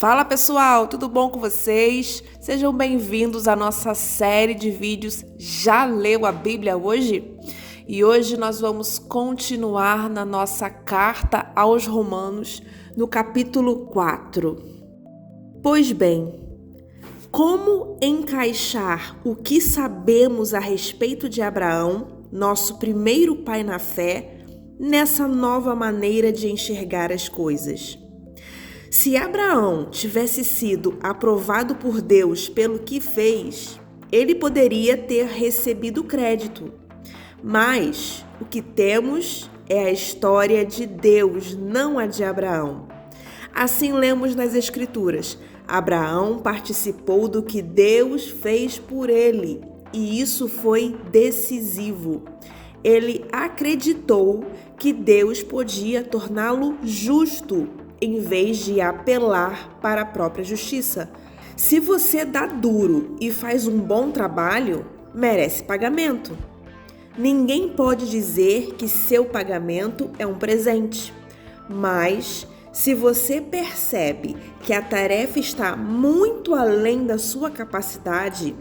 Fala pessoal, tudo bom com vocês? Sejam bem-vindos à nossa série de vídeos Já Leu a Bíblia hoje? E hoje nós vamos continuar na nossa carta aos Romanos, no capítulo 4. Pois bem, como encaixar o que sabemos a respeito de Abraão, nosso primeiro pai na fé, nessa nova maneira de enxergar as coisas? Se Abraão tivesse sido aprovado por Deus pelo que fez, ele poderia ter recebido crédito. Mas o que temos é a história de Deus, não a de Abraão. Assim lemos nas Escrituras: Abraão participou do que Deus fez por ele, e isso foi decisivo. Ele acreditou que Deus podia torná-lo justo, em vez de apelar para a própria justiça. Se você dá duro e faz um bom trabalho, merece pagamento. Ninguém pode dizer que seu pagamento é um presente, mas se você percebe que a tarefa está muito além da sua capacidade,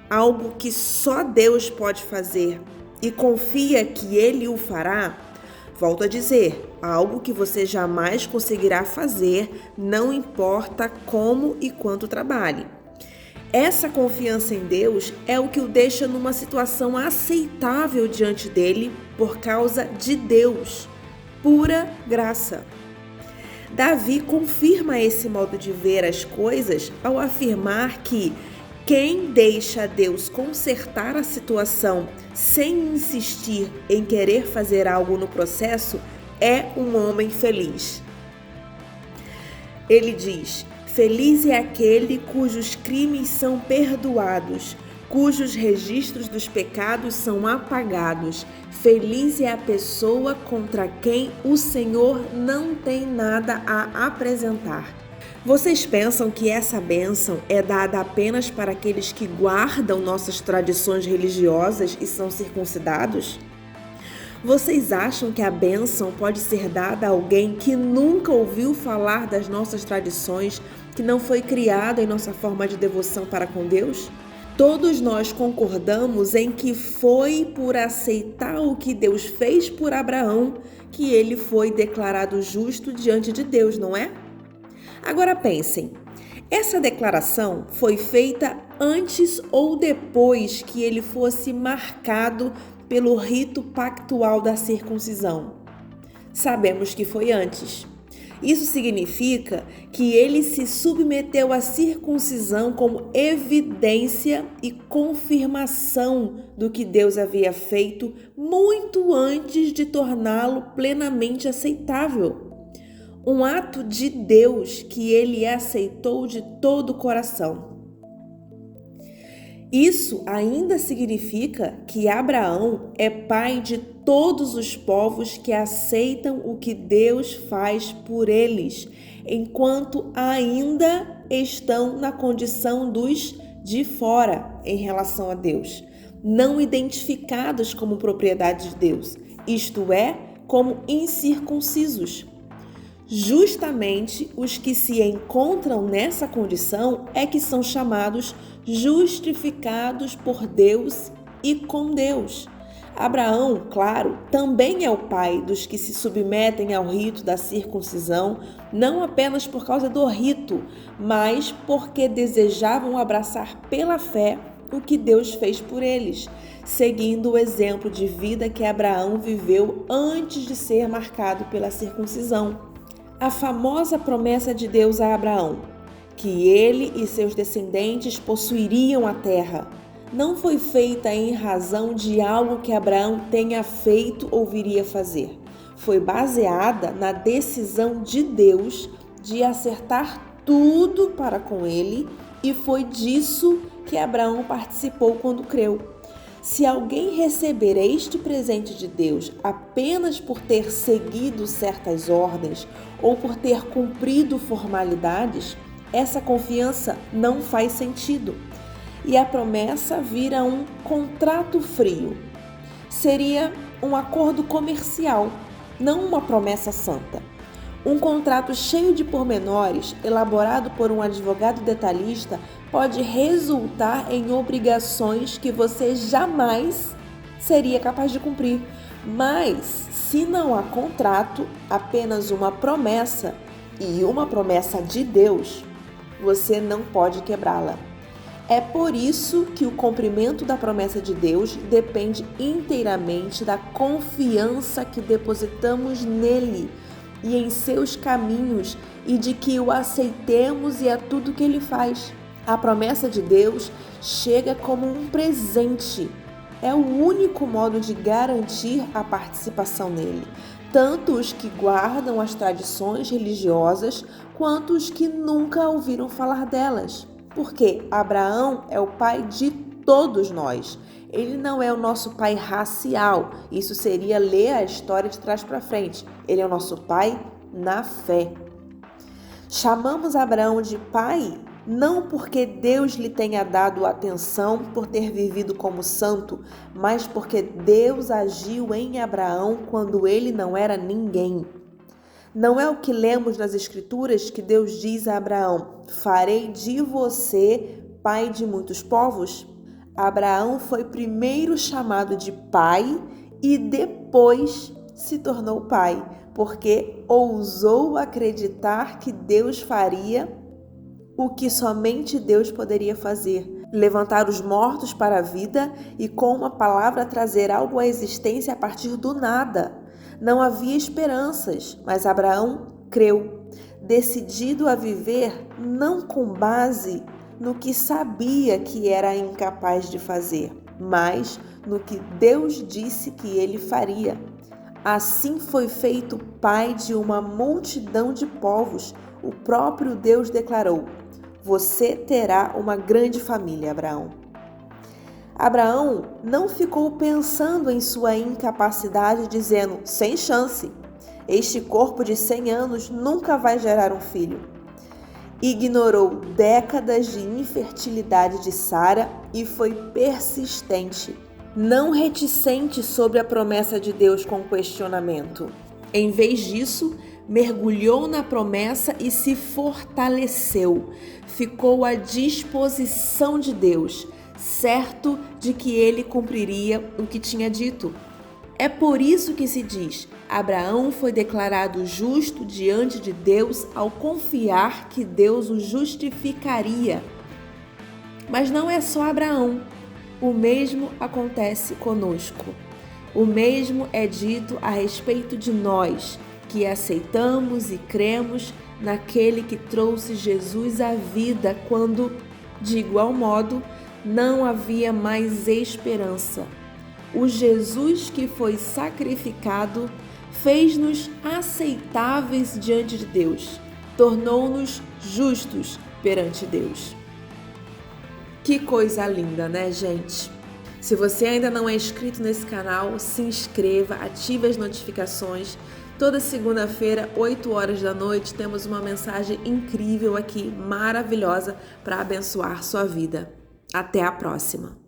algo que só Deus pode fazer, e confia que Ele o fará, volto a dizer, algo que você jamais conseguirá fazer, não importa como e quanto trabalhe. Essa confiança em Deus é o que o deixa numa situação aceitável diante dele por causa de Deus, pura graça. Davi confirma esse modo de ver as coisas ao afirmar que quem deixa Deus consertar a situação sem insistir em querer fazer algo no processo é um homem feliz. Ele diz: feliz é aquele cujos crimes são perdoados, cujos registros dos pecados são apagados. Feliz é a pessoa contra quem o Senhor não tem nada a apresentar. Vocês pensam que essa bênção é dada apenas para aqueles que guardam nossas tradições religiosas e são circuncidados? Vocês acham que a bênção pode ser dada a alguém que nunca ouviu falar das nossas tradições, que não foi criado em nossa forma de devoção para com Deus? Todos nós concordamos em que foi por aceitar o que Deus fez por Abraão que ele foi declarado justo diante de Deus, não é? Agora pensem, essa declaração foi feita antes ou depois que ele fosse marcado pelo rito pactual da circuncisão? Sabemos que foi antes. Isso significa que ele se submeteu à circuncisão como evidência e confirmação do que Deus havia feito muito antes de torná-lo plenamente aceitável. Um ato de Deus que ele aceitou de todo o coração. Isso ainda significa que Abraão é pai de todos os povos que aceitam o que Deus faz por eles, enquanto ainda estão na condição dos de fora em relação a Deus, não identificados como propriedade de Deus, isto é, como incircuncisos. Justamente os que se encontram nessa condição é que são chamados justificados por Deus e com Deus. Abraão, claro, também é o pai dos que se submetem ao rito da circuncisão, não apenas por causa do rito, mas porque desejavam abraçar pela fé o que Deus fez por eles, seguindo o exemplo de vida que Abraão viveu antes de ser marcado pela circuncisão. A famosa promessa de Deus a Abraão, que ele e seus descendentes possuiriam a terra, não foi feita em razão de algo que Abraão tenha feito ou viria fazer. Foi baseada na decisão de Deus de acertar tudo para com ele, e foi disso que Abraão participou quando creu. Se alguém receber este presente de Deus apenas por ter seguido certas ordens ou por ter cumprido formalidades, essa confiança não faz sentido. E a promessa vira um contrato frio. Seria um acordo comercial, não uma promessa santa. Um contrato cheio de pormenores, elaborado por um advogado detalhista, pode resultar em obrigações que você jamais seria capaz de cumprir. Mas, se não há contrato, apenas uma promessa, e uma promessa de Deus, você não pode quebrá-la. É por isso que o cumprimento da promessa de Deus depende inteiramente da confiança que depositamos nele e em seus caminhos e de que o aceitemos e a tudo que ele faz. A promessa de Deus chega como um presente. É o único modo de garantir a participação nele, tanto os que guardam as tradições religiosas quanto os que nunca ouviram falar delas. Porque Abraão é o pai de todos nós. Ele não é o nosso pai racial. Isso seria ler a história de trás para frente. Ele é o nosso pai na fé. Chamamos Abraão de pai não porque Deus lhe tenha dado atenção por ter vivido como santo, mas porque Deus agiu em Abraão quando ele não era ninguém. Não é o que lemos nas Escrituras que Deus diz a Abraão: farei de você pai de muitos povos? Abraão foi primeiro chamado de pai e depois se tornou pai, porque ousou acreditar que Deus faria o que somente Deus poderia fazer: levantar os mortos para a vida e com uma palavra trazer algo à existência a partir do nada. Não havia esperanças, mas Abraão creu, decidido a viver não com base no que sabia que era incapaz de fazer, mas no que Deus disse que ele faria. Assim foi feito pai de uma multidão de povos. O próprio Deus declarou: você terá uma grande família, Abraão. Abraão não ficou pensando em sua incapacidade, dizendo: sem chance, este corpo de 100 anos nunca vai gerar um filho. Ignorou décadas de infertilidade de Sara e foi persistente, não reticente sobre a promessa de Deus com questionamento. Em vez disso, mergulhou na promessa e se fortaleceu. Ficou à disposição de Deus, certo de que ele cumpriria o que tinha dito. É por isso que se diz: Abraão foi declarado justo diante de Deus ao confiar que Deus o justificaria. Mas não é só Abraão. O mesmo acontece conosco. O mesmo é dito a respeito de nós, que aceitamos e cremos naquele que trouxe Jesus à vida quando, de igual modo, não havia mais esperança. O Jesus que foi sacrificado fez-nos aceitáveis diante de Deus, tornou-nos justos perante Deus. Que coisa linda, né, gente? Se você ainda não é inscrito nesse canal, se inscreva, ative as notificações. Toda segunda-feira, 8 horas da noite, temos uma mensagem incrível aqui, maravilhosa, para abençoar sua vida. Até a próxima!